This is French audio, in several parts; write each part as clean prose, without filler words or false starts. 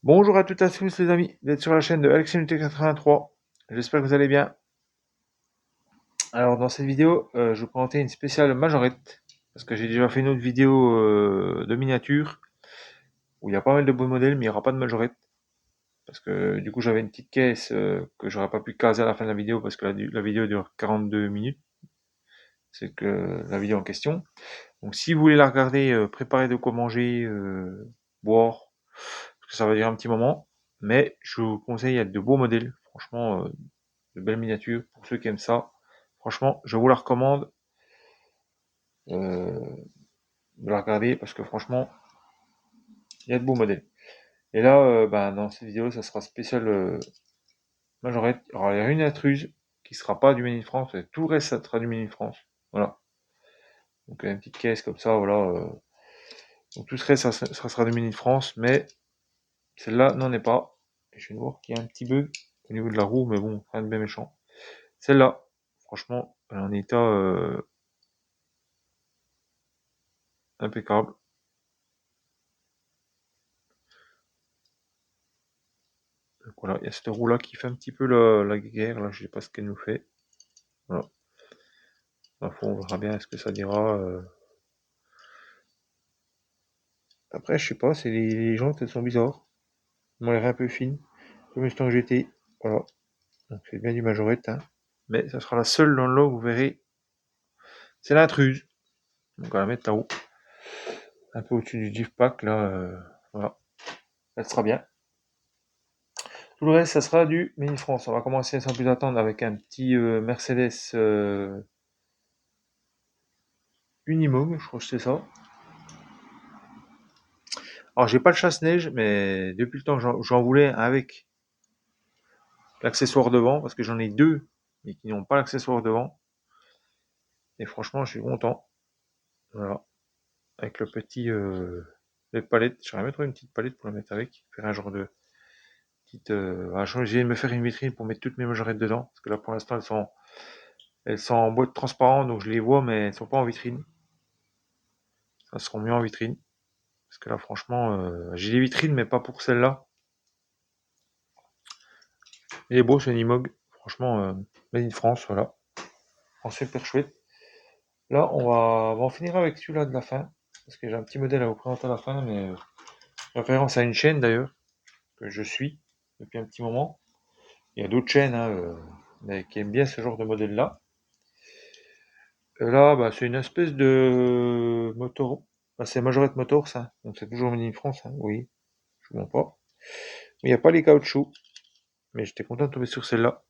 Bonjour à toutes et à tous les amis, vous êtes sur la chaîne de AlexNut83, j'espère que vous allez bien. Alors dans cette vidéo, je vais vous présenter une spéciale majorette, parce que j'ai déjà fait une autre vidéo de miniature, où il y a pas mal de beaux modèles, mais il n'y aura pas de majorette, parce que du coup j'avais une petite caisse que j'aurais pas pu caser à la fin de la vidéo, parce que la vidéo dure 42 minutes, c'est que la vidéo en question. Donc si vous voulez la regarder, préparez de quoi manger, boire, parce que ça va durer un petit moment, mais je vous conseille, il y a de beaux modèles, franchement, de belles miniatures, pour ceux qui aiment ça. Franchement, je vous la recommande euh, de la regarder parce que franchement, il y a de beaux modèles. Et là, dans cette vidéo, ça sera spécial majorette. Alors, il y aura une intruse qui sera pas du Made in France, et tout le reste, ça sera du Made in France. Voilà. Donc, une petite caisse comme ça, voilà. Donc, tout ce reste, ça sera du Made in France, mais celle-là n'en est pas. Et je viens de voir qu'il y a un petit bug au niveau de la roue, mais bon, rien de bien méchant. Celle-là, franchement, elle est en état impeccable. Donc voilà, il y a cette roue là qui fait un petit peu la guerre, là je sais pas ce qu'elle nous fait. Voilà. Enfin, on verra bien ce que ça dira. Après, je sais pas, c'est les jantes, elles sont bizarres. Elles m'ont l'air un peu fines, comme Mustang GT. Voilà. Donc c'est bien du majorette, hein. Mais ça sera la seule dans le lot, vous verrez. C'est l'intruse. Donc on va la mettre là-haut. Un peu au-dessus du diff pack, là. Voilà. Elle sera bien. Tout le reste, ça sera du Mini France. On va commencer sans plus attendre avec un petit Mercedes Unimog, je crois que c'est ça. Alors j'ai pas le chasse-neige, mais depuis le temps que j'en voulais un avec l'accessoire devant, parce que j'en ai deux, mais qui n'ont pas l'accessoire devant. Et franchement, je suis content. Voilà. Avec le petit les palettes. J'aurais même trouvé une petite palette pour la mettre avec. Faire un genre de petite. J'ai de me faire une vitrine pour mettre toutes mes majorettes dedans. Parce que là pour l'instant elles sont en boîte transparente, donc je les vois, mais elles sont pas en vitrine. Ça seront mieux en vitrine. Parce que là franchement, j'ai des vitrines, mais pas pour celle-là. Il est beau ce Nimog. Franchement, Made in France, voilà. En super chouette. Là, on va en finir avec celui-là de la fin, parce que j'ai un petit modèle à vous présenter à la fin, mais référence à une chaîne d'ailleurs, que je suis depuis un petit moment. Il y a d'autres chaînes hein, mais qui aiment bien ce genre de modèle-là. Là, c'est une espèce de motor. C'est Majorette Motors, hein, donc c'est toujours Made in France, hein, oui, je ne mens pas. Mais il n'y a pas les caoutchoucs, mais j'étais content de tomber sur celle-là.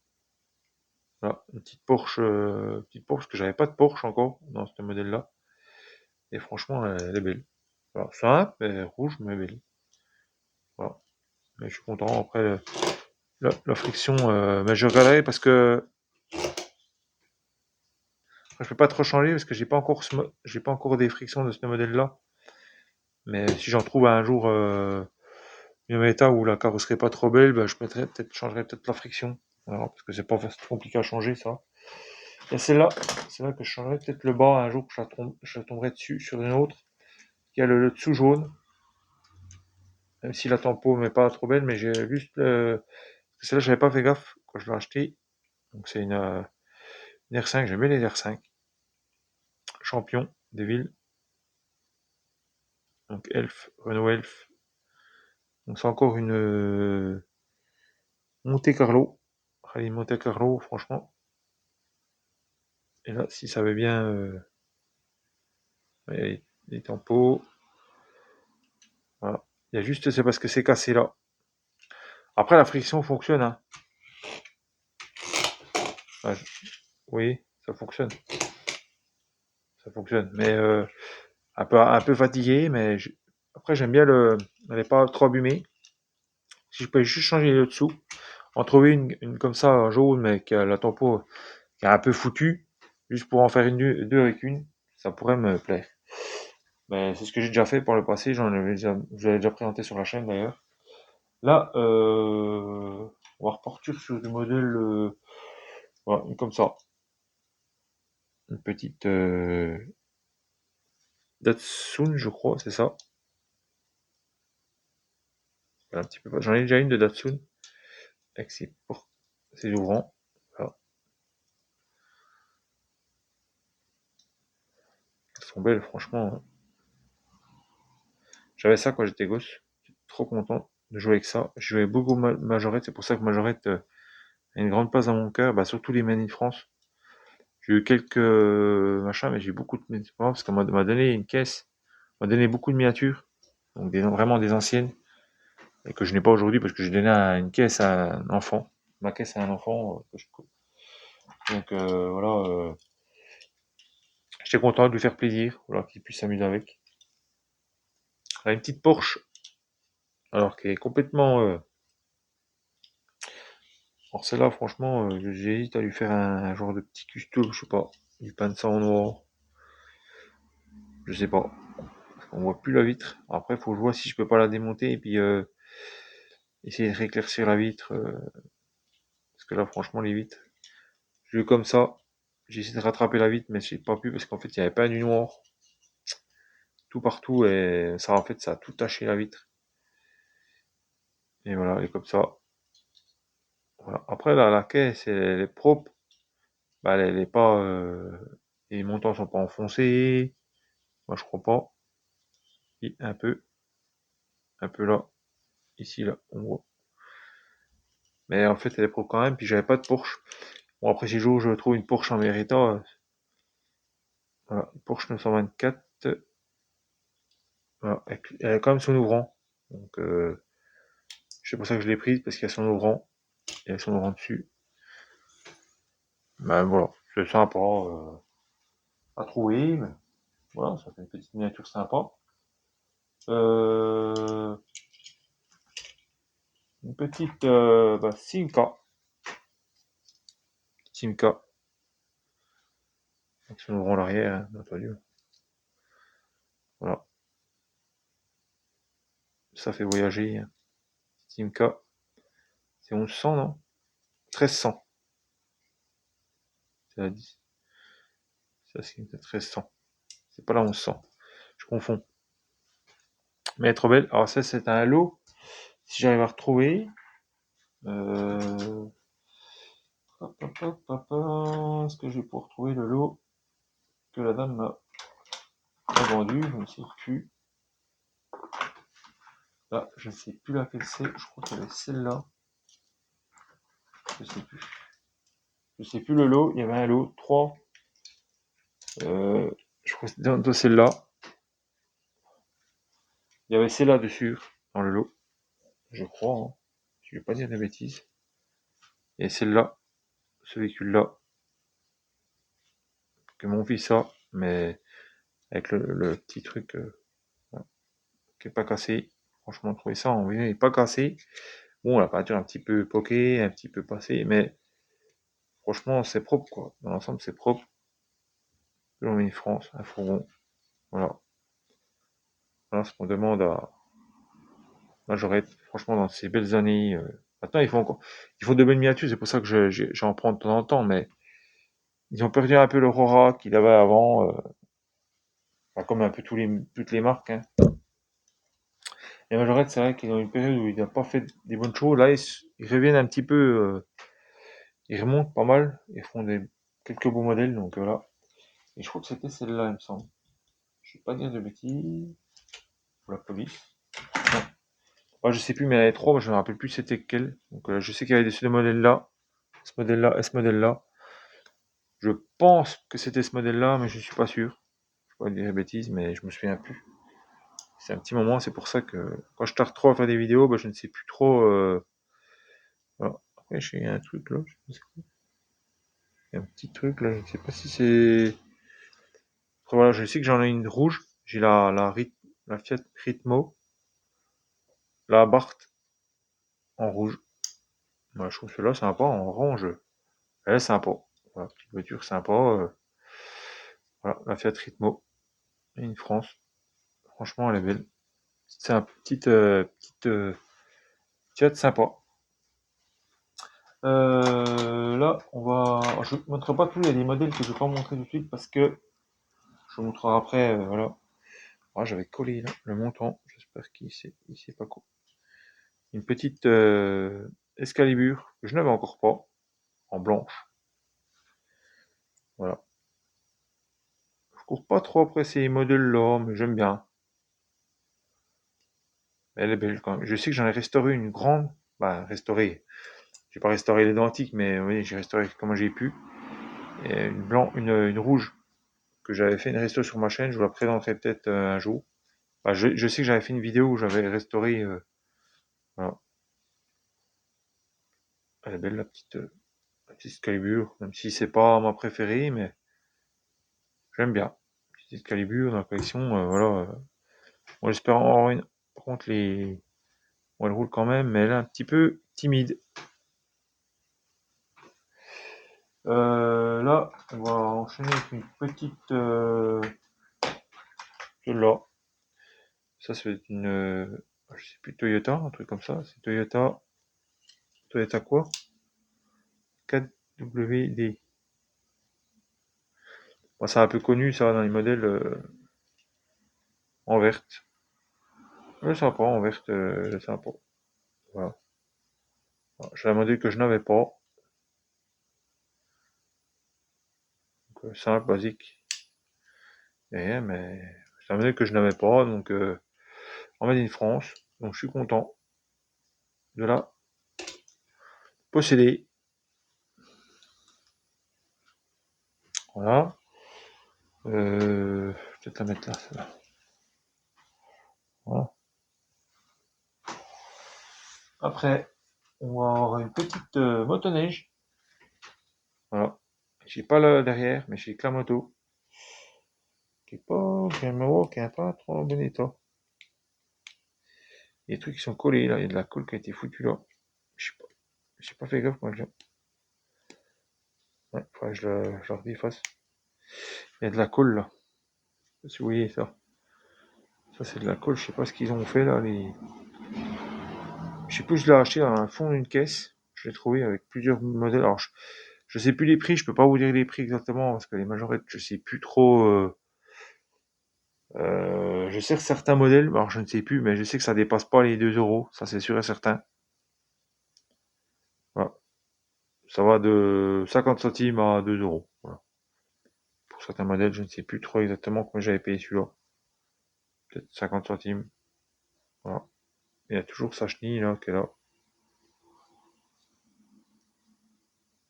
Voilà, une petite Porsche, parce que j'avais pas de Porsche encore dans ce modèle-là. Et franchement, elle est belle. Voilà, simple, mais rouge, mais belle. Voilà. Mais je suis content. Après, la friction, mais je regarderai parce que je peux pas trop changer parce que j'ai pas encore des frictions de ce modèle-là. Mais si j'en trouve un jour une état où la carrosserie est pas trop belle, je changerai peut-être la friction. Voilà, parce que c'est pas compliqué à changer ça. Et c'est là que je changerai peut-être le bas un jour que je tomberai dessus sur une autre qui a le dessous jaune. Même si la tempo n'est pas trop belle, mais j'ai juste celle-là j'avais pas fait gaffe quand je l'ai acheté. Donc c'est une R5, j'aime bien les R5. Champion des villes. Donc Elf, Renault Elf. Donc c'est encore une Monte Carlo. Rallye Monte Carlo, franchement. Et là, si ça va bien, les tempos. Voilà. Il y a juste, c'est parce que c'est cassé là. Après, la friction fonctionne. Hein. Ouais, oui, ça fonctionne. Ça fonctionne. Mais un peu fatigué, mais après, j'aime bien elle n'est pas trop abîmée. Si je peux juste changer le dessous, en trouver une comme ça, jaune, mais qui a la tempo qui est un peu foutue, juste pour en faire deux avec une, ça pourrait me plaire. Mais c'est ce que j'ai déjà fait par le passé, je l'avais déjà présenté sur la chaîne d'ailleurs. Là, on va repartir sur du modèle, voilà, comme ça. Une petite Datsun, je crois, c'est ça. Un petit peu. J'en ai déjà une de Datsun avec ses ouvrants. Voilà. Elles sont belles, franchement. J'avais ça quand j'étais gosse. J'étais trop content de jouer avec ça. Je jouais beaucoup Majorette, c'est pour ça que Majorette a une grande place dans mon cœur. Bah, surtout les Made in France. J'ai eu quelques machins, mais j'ai eu beaucoup de Made in France parce qu'on m'a donné une caisse. On m'a donné beaucoup de miniatures. Donc vraiment des anciennes. Et que je n'ai pas aujourd'hui parce que j'ai donné une caisse à un enfant. Ma caisse à un enfant. Donc voilà. J'étais content de lui faire plaisir. Voilà, qu'il puisse s'amuser avec. Elle a une petite Porsche. Alors qu'elle est complètement... Alors celle-là, franchement, j'hésite à lui faire un genre de petit custo, je sais pas. Il peint ça en noir. Je sais pas. On voit plus la vitre. Après, faut que je vois si je peux pas la démonter et puis essayer de rééclaircir la vitre. Parce que là, franchement, les vitres, je l'ai comme ça. J'ai essayé de rattraper la vitre, mais j'ai pas pu parce qu'en fait, il y avait pas du noir tout partout et ça, en fait, ça a tout taché la vitre. Et voilà, elle est comme ça. Voilà. Après, là, la caisse, elle est propre. Bah, elle est pas. Les montants sont pas enfoncés. Moi, je crois pas. Et un peu là, ici, là, on voit. Mais en fait, elle est propre quand même. Puis j'avais pas de Porsche. Bon, après, si je trouve une Porsche en Mérita, voilà, Porsche 924, voilà, elle a quand même son ouvrant. Donc, c'est pour ça que je l'ai prise, parce qu'il y a son ouvrant, il y a son ouvrant dessus. Ben voilà, c'est sympa à trouver, mais voilà, ça fait une petite miniature sympa. Euh, une petite Simca, Simca, avec son ouvrant à l'arrière, hein, bien entendu. Voilà, ça fait voyager, hein. Simca, c'est 1100, non? 1300, c'est la 10. Ça, c'est 1300. C'est pas la 1100. Je confonds. Mais elle est trop belle. Alors ça, c'est un lot. Si j'arrive à retrouver. Euh... Est-ce que je vais pouvoir trouver le lot que la dame m'a vendu? Je ne sais plus. Là, je ne sais plus laquelle c'est. Je crois qu'il y avait celle-là. Je sais plus. Je sais plus le lot. Il y avait un lot. 3. Je crois que c'était dans celle-là. Il y avait celle-là dessus. Dans le lot. Je crois. Hein. Je ne vais pas dire de bêtises. Et celle-là. Ce véhicule-là. Que mon fils a. Mais avec le petit truc qui est pas cassé. Franchement, trouver ça en vrai, il est pas cassé. Bon, la peinture un petit peu poquée, un petit peu passée, mais franchement, c'est propre, quoi. Dans l'ensemble, c'est propre. L'on une France, un fourgon. Voilà. Voilà ce qu'on demande à Majorette. Franchement, dans ces belles années, maintenant, ils font de belles miniatures, c'est pour ça que j'en prends de temps en temps, mais ils ont perdu un peu l'aurora qu'il avait avant, comme un peu toutes les marques, hein. Et Majorette, c'est vrai qu'ils ont une période où il n'a pas fait des bonnes choses. Là, ils reviennent un petit peu, ils remontent pas mal, ils font quelques beaux modèles, donc voilà. Et je crois que c'était celle-là, il me semble. Je vais pas dire de bêtises. Pour la police. Non. Ouais, je sais plus, mais il y en avait trois, moi je me rappelle plus c'était quel. Donc je sais qu'il y avait ce modèle-là, ce modèle-là et ce modèle-là. Je pense que c'était ce modèle-là, mais je suis pas sûr. Je vais pas dire de bêtises, mais je me souviens plus. C'est un petit moment, c'est pour ça que quand je tarde trop à faire des vidéos, je ne sais plus trop. Voilà. Après, j'ai un truc là, je sais pas. Il y a un petit truc là, je ne sais pas si c'est. Après, voilà, je sais que j'en ai une rouge. J'ai la Fiat Ritmo, la Abarth en rouge. Moi, je trouve celle-là sympa en orange. Elle est sympa. Voilà, petite voiture sympa. Voilà, la Fiat Ritmo. Et une France. Franchement, elle est belle. C'est un petite Fiat sympa. Là, je ne vous montre pas tout. Il y a des modèles que je ne vais pas montrer tout de suite parce que je vous montrerai après. Voilà. Ah, j'avais collé là, le montant. J'espère qu'il sait pas quoi. une petite Excalibur que je n'avais encore pas, en blanche. Voilà. Je cours pas trop après ces modèles-là, mais j'aime bien. Elle est belle quand même. Je sais que j'en ai restauré une grande. Bah, restaurée. J'ai pas restauré les dents antiques, mais oui, j'ai restauré comment j'ai pu. Et une rouge que j'avais fait une resto sur ma chaîne. Je vous la présenterai peut-être un jour. Bah, je sais que j'avais fait une vidéo où j'avais restauré. Voilà. Elle est belle la petite Excalibur, même si c'est pas ma préférée, mais j'aime bien. Petite Excalibur dans la collection, voilà. Moi j'espère en avoir une. Par contre, bon, elle roule quand même, mais elle est un petit peu timide. Là, on va enchaîner avec une petite. Celle-là. Ça, c'est une. Je sais plus, Toyota, un truc comme ça. C'est Toyota. Toyota quoi? 4WD. Bon, c'est un peu connu, ça, dans les modèles en verte. Sympa, en verte, sympa. Voilà. J'ai un modèle que je n'avais pas. Donc, simple, basique. Et rien, mais c'est un modèle que je n'avais pas, donc en made in France. Donc je suis content de la posséder. Voilà. Je vais peut-être la mettre là, celle-là. Voilà. Après, on va avoir une petite motoneige. Voilà. J'ai pas là derrière, mais j'ai que la moto. Qui est pas, qui est pas trop en bon état. Il y a des trucs qui sont collés là, il y a de la colle qui a été foutue là. Je sais pas, j'ai pas fait gaffe moi. Ouais, faudrait que je la redéfasse. Il y a de la colle là. Je sais pas si vous voyez ça. Ça c'est de la colle, je sais pas ce qu'ils ont fait là. Je sais plus, je l'ai acheté dans un fond d'une caisse. Je l'ai trouvé avec plusieurs modèles. Alors je sais plus les prix, je peux pas vous dire les prix exactement parce que les majorettes, je sais plus trop. Je sais que certains modèles, alors je ne sais plus, mais je sais que ça dépasse pas les 2 euros, ça c'est sûr et certain. Voilà. Ça va de 50 centimes à 2 euros. Voilà. Pour certains modèles, je ne sais plus trop exactement combien j'avais payé celui-là. Peut-être 50 centimes. Voilà. Il y a toujours sa chenille là qui est là.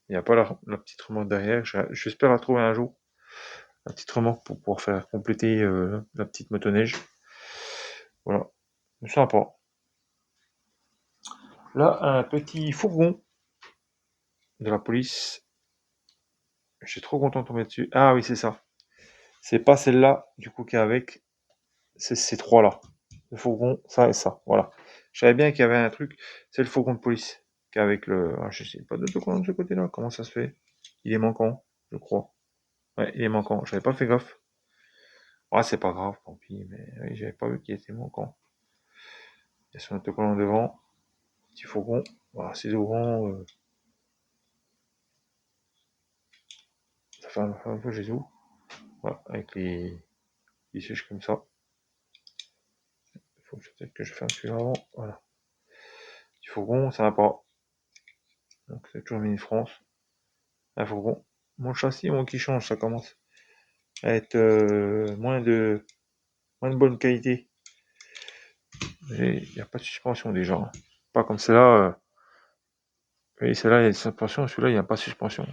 Il n'y a pas la petite remorque derrière. J'espère la trouver un jour. La petite remorque pour pouvoir faire compléter la petite motoneige. Voilà. C'est sympa. Là, un petit fourgon de la police. Je suis trop content de tomber dessus. Ah oui, c'est ça. C'est pas celle-là, du coup, qui est avec. C'est ces trois-là. Le fourgon, ça et ça. Voilà. Je savais bien qu'il y avait un truc. C'est le fourgon de police qui est avec le. Ah, je sais pas d'autocollant de ce côté-là. Comment ça se fait? Il est manquant, je crois. Ouais, il est manquant. J'avais pas fait gaffe. Ah, c'est pas grave, tant pis. Mais oui, j'avais pas vu qu'il était manquant. Il y a son autocollant devant. Petit fourgon. Voilà, c'est ouvrant. Ça fait un peu Jésus. Voilà, avec les sièges comme ça. Il faut peut-être que je fasse celui-là avant. Voilà. Petit fourgon, ça va pas. Donc c'est toujours Mini France. Un fourgon. Mon châssis, moi, qui change, ça commence à être moins de bonne qualité. Il n'y a pas de suspension déjà, hein. Pas comme celle-là. Oui, celle-là, il y a une suspension. Celui-là, il n'y a pas de suspension.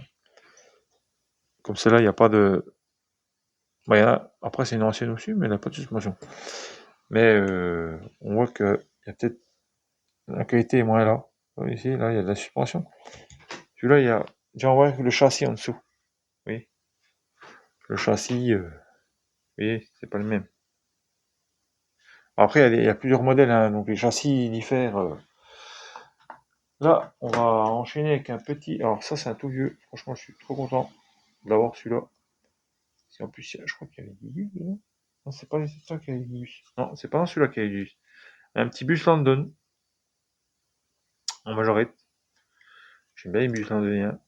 Comme celle-là, il n'y a pas de. Bah, après, c'est une ancienne aussi, mais elle n'a pas de suspension. Mais on voit que il y a peut-être la qualité est moins là. Ici, là, il y a de la suspension. Celui-là, il y a. Déjà, on voit le châssis en dessous. Oui. Le châssis, oui, c'est pas le même. Après, il y a plusieurs modèles, hein, donc les châssis diffèrent. Là, on va enchaîner avec un petit. Alors, ça, c'est un tout vieux. Franchement, je suis trop content d'avoir celui-là. Si en plus, je crois qu'il y avait des bus dedans. Non, c'est pas ça qu'il y avait des bus. Non, c'est pas dans celui-là qu'il y avait des bus. Un petit bus London en majorette. J'aime bien les bus londoniens.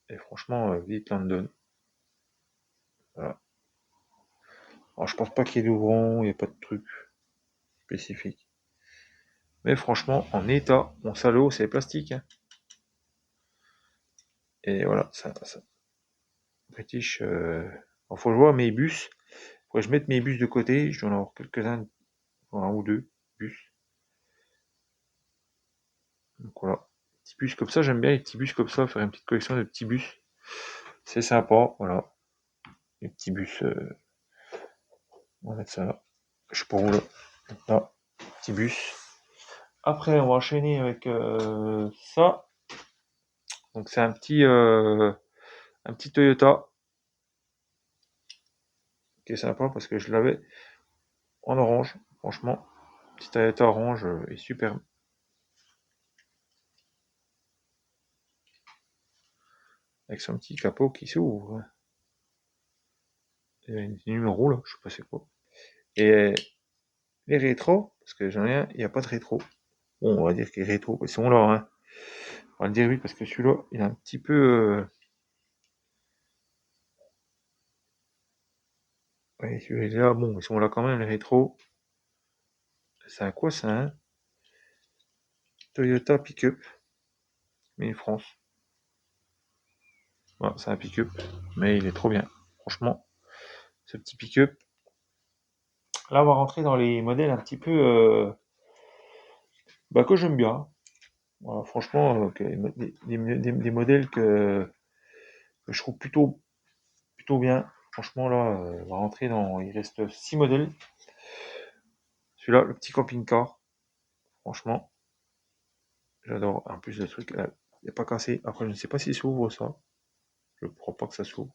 Et franchement, vite London. Voilà. Alors, je pense pas qu'il y ait d'ouvrons, il n'y a pas de truc spécifique. Mais franchement, en état, mon salaud, c'est plastique. Hein. Et voilà, ça British. Alors, faut que je vois mes bus. Faut que je mette mes bus de côté. Je dois en avoir quelques-uns, un ou deux bus. Donc voilà. Petits bus comme ça, j'aime bien les petits bus comme ça, faire une petite collection de petits bus. C'est sympa, voilà. Les petits bus, on va mettre ça là. Je sais pas où là. Là, petit bus. Après, on va enchaîner avec ça. Donc c'est un petit Toyota qui est sympa parce que je l'avais en orange. Franchement, petit Toyota orange est superbe. Avec son petit capot qui s'ouvre. Il y a un numéro là, je sais pas c'est quoi. Et les rétros, parce que j'en ai un, il n'y a pas de rétro. Bon, on va dire qu'il est rétro, ils sont là, hein. On va le dire oui, parce que celui-là, il est un petit peu. Ouais, celui-là, bon, ils sont là quand même, les rétros. C'est un quoi, c'est un Toyota Pick-up, mais en France. Voilà, c'est un pick-up, mais il est trop bien. Franchement, ce petit pick-up. Là, on va rentrer dans les modèles un petit peu que j'aime bien. Voilà, franchement, des modèles que je trouve plutôt bien. Franchement, là, on va rentrer dans. Il reste 6 modèles. Celui-là, le petit camping-car. Franchement, j'adore. En plus, le truc, il n'y a pas cassé. Après, je ne sais pas s'il s'ouvre ça. Je ne crois pas que ça s'ouvre.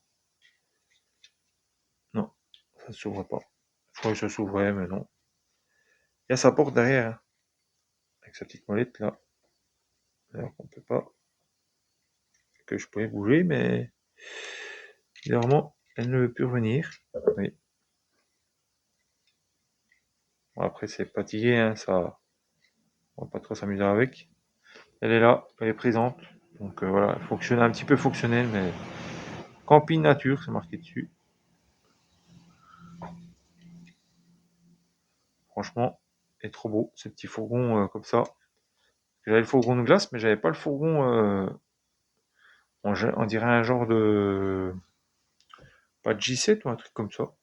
Non, ça ne s'ouvre pas. Je crois que ça s'ouvrait, mais non. Il y a sa porte derrière, hein, avec sa petite molette là. Alors qu'on peut pas. Que je pouvais bouger, mais bizarrement, elle ne veut plus revenir. Oui. Bon, après, c'est fatigué, hein, ça. On va pas trop s'amuser avec. Elle est là, elle est présente. Donc voilà, fonctionne un petit peu fonctionnel, mais camping nature, c'est marqué dessus. Franchement, il est trop beau, ce petit fourgon comme ça. J'avais le fourgon de glace, mais j'avais pas le fourgon. On dirait un genre de. Pas de J7 ou un truc comme ça.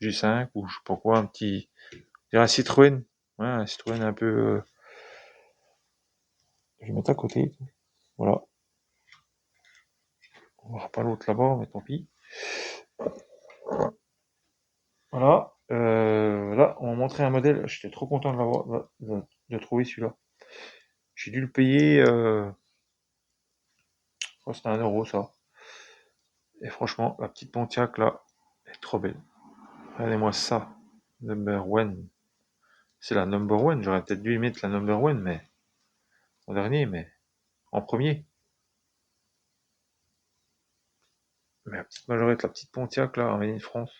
J5 ou je sais pas quoi, un petit. Je dirais un Citroën. Ouais, un Citroën un peu. Je vais mettre à côté. Voilà. On va pas l'autre là-bas, mais tant pis. Voilà. Là, on m'a montré un modèle. J'étais trop content de l'avoir, de trouver celui-là. J'ai dû le payer. Je crois que c'était 1 euro ça. Et franchement, la petite Pontiac là, elle est trop belle. Regardez-moi ça. Number one. C'est la number one. J'aurais peut-être dû y mettre la number one, mais en dernier, mais en premier. Mais la petite Majorette, la petite Pontiac là, en Made in France.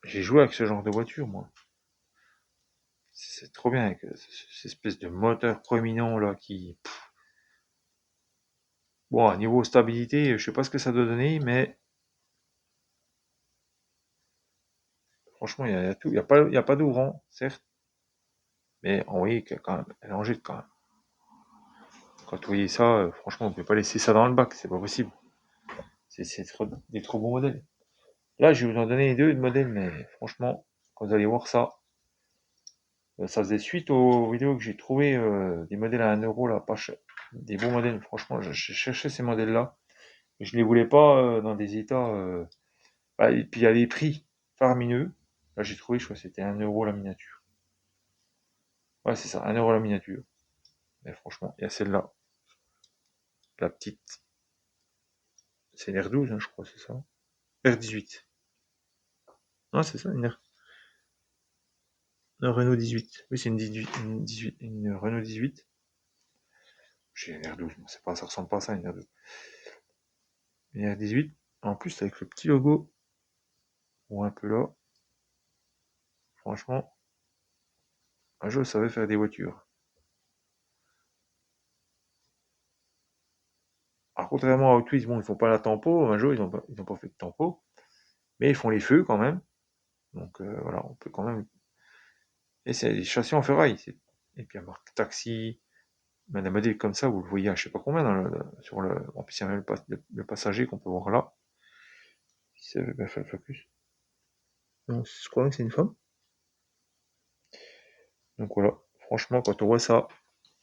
J'ai joué avec ce genre de voiture, moi. C'est trop bien avec cette espèce de moteur proéminent là qui. Bon, à niveau stabilité, je sais pas ce que ça doit donner, mais franchement, il y a tout. Il y a pas d'ouvrant, certes, mais on voyait que quand même, elle en jette quand même. Quand vous voyez ça, franchement, on peut pas laisser ça dans le bac, c'est pas possible. C'est des trop bons modèles. Là, je vais vous en donner deux de modèles, mais franchement, quand vous allez voir ça, ça faisait suite aux vidéos que j'ai trouvé des modèles à 1 euro, là, pas cher. Des bons modèles, franchement, je cherchais ces modèles-là. Et je les voulais pas dans des états. Et puis il y a des prix faramineux. Là, j'ai trouvé, je crois que c'était 1 euro la miniature. Ouais, c'est ça, 1 euro la miniature. Mais franchement, il y a celle-là, la petite. C'est une R12, hein, je crois, c'est ça. R18. Non, c'est ça, une Renault 18. Oui, c'est une Renault 18. J'ai une R12, mais c'est pas, ça ressemble pas à ça, une R12. Une R18. En plus, avec le petit logo, ou un peu là, franchement, un jour, ça savait faire des voitures. Alors, contrairement à Hot Wheels, bon, ils font pas la tempo. Un jour, ils ont pas fait de tempo. Mais ils font les feux quand même. Donc voilà, on peut quand même. Et c'est des châssis en ferraille. Et puis il y a marque taxi, même un modèle comme ça, vous le voyez à je sais pas combien sur le. En plus, il y a même le passager qu'on peut voir là. Si ça veut bien faire le focus. Non, je crois que c'est une femme. Donc voilà, franchement, quand on voit ça,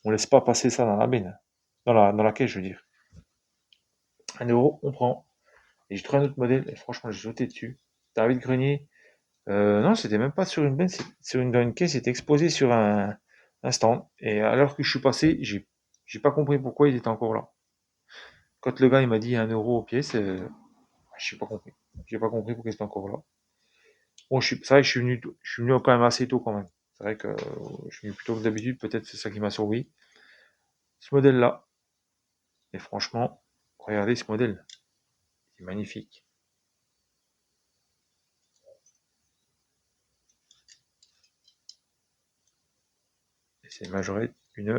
on laisse pas passer ça dans la benne. Dans la caisse, je veux dire. 1 euro, on prend. Et j'ai trouvé un autre modèle, et franchement, j'ai sauté dessus. C'était un vide-grenier. Non, c'était même pas sur une benne, dans une caisse, c'était exposé sur un stand. Et alors que je suis passé, j'ai pas compris pourquoi il était encore là. Quand le gars il m'a dit 1 euro aux pièces, j'ai pas compris. J'ai pas compris pourquoi il était encore là. Bon, c'est vrai que je suis venu quand même assez tôt quand même. C'est vrai que je suis venu plus tôt que d'habitude, peut-être c'est ça qui m'a surpris. Ce modèle-là, et franchement, regardez ce modèle, c'est magnifique. Et c'est une majorette, ils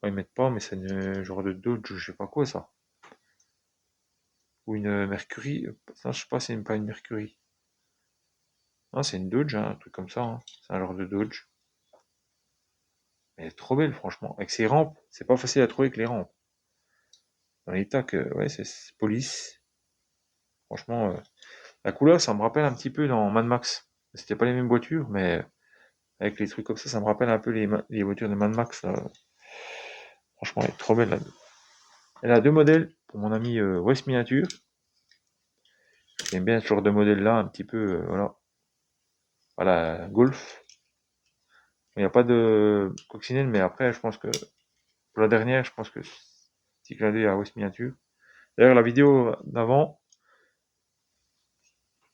mettent pas, mais c'est une genre de Dodge, je sais pas quoi ça. Ou une Mercury. Non, je sais pas, c'est même pas une Mercury. Non, c'est une Dodge, hein, un truc comme ça, hein. C'est un genre de Dodge. Elle est trop belle, franchement. Avec ses rampes, c'est pas facile à trouver avec les rampes. Dans l'état que, ouais, c'est police. Franchement, la couleur, ça me rappelle un petit peu dans Mad Max. C'était pas les mêmes voitures, mais avec les trucs comme ça me rappelle un peu les voitures de Mad Max, là. Franchement, elle est trop belle, là. Elle a deux modèles pour mon ami West Miniature. J'aime bien ce genre de modèle-là, un petit peu, voilà. Voilà, Golf. Il n'y a pas de coccinelle, mais après, je pense que pour la dernière, je pense que c'est clin d'œil à West Miniature. D'ailleurs, la vidéo d'avant,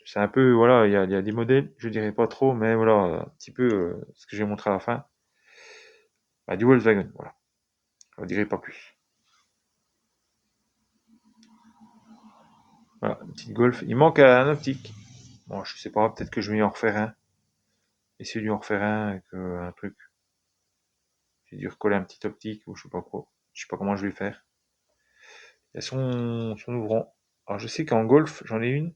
c'est un peu, voilà, il y a des modèles, je dirais pas trop, mais voilà, un petit peu ce que j'ai montré à la fin. Bah, du Volkswagen, voilà. Je ne dirais pas plus. Voilà, une petite Golf. Il manque un optique. Bon, je sais pas, peut-être que je vais en refaire un. Essayer de lui en refaire un avec un truc. J'ai dû recoller un petit optique ou je sais pas quoi. Je sais pas comment je vais faire. Il y a son ouvrant. Alors je sais qu'en Golf, j'en ai une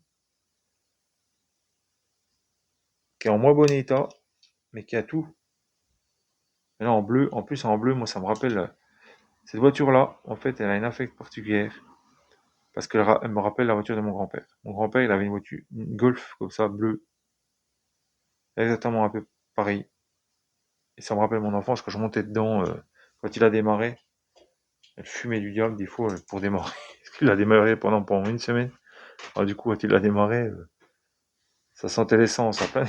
qui est en moins bon état, mais qui a tout. Et là en bleu, en plus en bleu, moi ça me rappelle cette voiture-là. En fait, elle a une affect particulière parce qu'elle me rappelle la voiture de mon grand-père. Mon grand-père, il avait une voiture, une Golf comme ça, bleue, exactement un peu pareil. Et ça me rappelle mon enfance quand je montais dedans, quand il a démarré. Elle fumait du diable des fois pour démarrer. Il a démarré pendant une semaine. Alors, du coup, quand il a démarré, ça sentait l'essence à plein.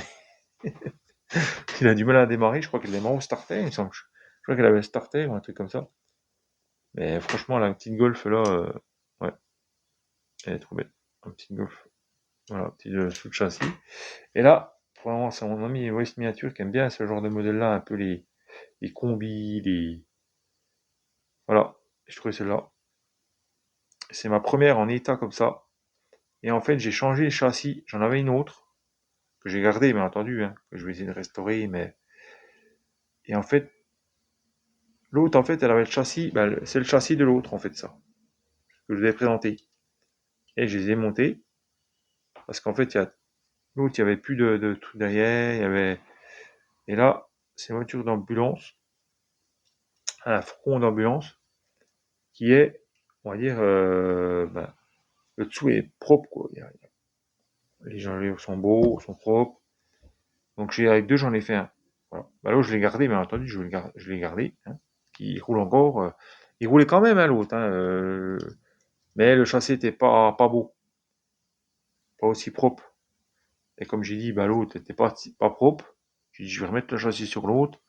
Il a du mal à démarrer. Je crois qu'il démarre au starter, il me semble. Je crois qu'il avait le starter ou un truc comme ça. Mais franchement, la petite Golf là, ouais, elle est trop belle. Un petit Golf. Voilà, petit sous de châssis. Et là, vraiment, c'est mon ami West Miniature qui aime bien ce genre de modèle-là, un peu les combis, Voilà, je trouvais celle-là. C'est ma première en état comme ça. Et en fait, j'ai changé le châssis. J'en avais une autre que j'ai gardée, bien entendu, hein, que je vais essayer de restaurer. Et en fait, l'autre, en fait, elle avait le châssis. Bah, c'est le châssis de l'autre, en fait, ça, que je vous ai présenté. Et je les ai montés. Parce qu'en fait, l'autre, il n'y avait plus de trucs derrière. Et là, c'est une voiture d'ambulance, un fourgon d'ambulance, qui est, on va dire, bah, le dessous est propre, quoi. Les gens sont beaux, sont propres. Donc avec deux, j'en ai fait un. Voilà. Bah, l'autre, je l'ai gardé, bien entendu, je l'ai gardé, hein, qui roule encore. Il roulait quand même, hein, l'autre, hein, mais le châssis était pas beau, pas aussi propre. Et comme j'ai dit, bah, l'autre était pas propre. J'ai dit, je vais remettre le châssis sur l'autre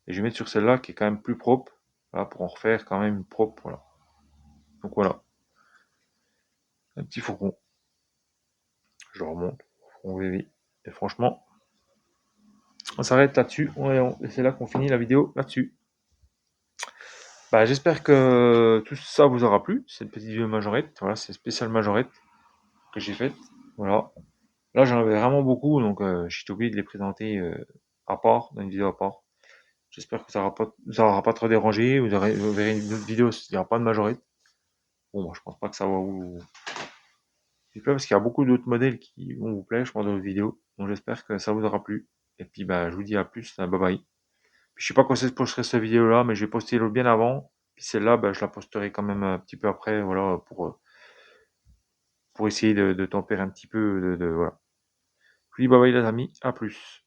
et je vais mettre sur celle-là qui est quand même plus propre, voilà, pour en refaire quand même une propre. Voilà. Donc voilà, un petit fourgon. Je le remonte, fourgon VV. Et franchement, on s'arrête là-dessus. Et c'est là qu'on finit la vidéo là-dessus. Bah, j'espère que tout ça vous aura plu, cette petite vidéo majorette. Voilà, c'est spécial majorette que j'ai faite. Voilà. Là, j'en avais vraiment beaucoup, donc j'ai oublié de les présenter à part, dans une vidéo à part. J'espère que ça aura pas trop dérangé. Vous verrez une autre vidéo, il n'y aura pas de majorette. Bon, moi, je pense pas que ça va s'il vous plaît, parce qu'il y a beaucoup d'autres modèles qui vont vous plaire, je pense, dans votre vidéo. Donc j'espère que ça vous aura plu. Et puis bah, je vous dis à plus, bye bye. Puis, je sais pas quand c'est que je posterai cette vidéo-là, mais j'ai posté l'autre bien avant. Puis celle-là, bah, je la posterai quand même un petit peu après, voilà, pour essayer de tempérer un petit peu, voilà. Je vous dis bye bye les amis, à plus.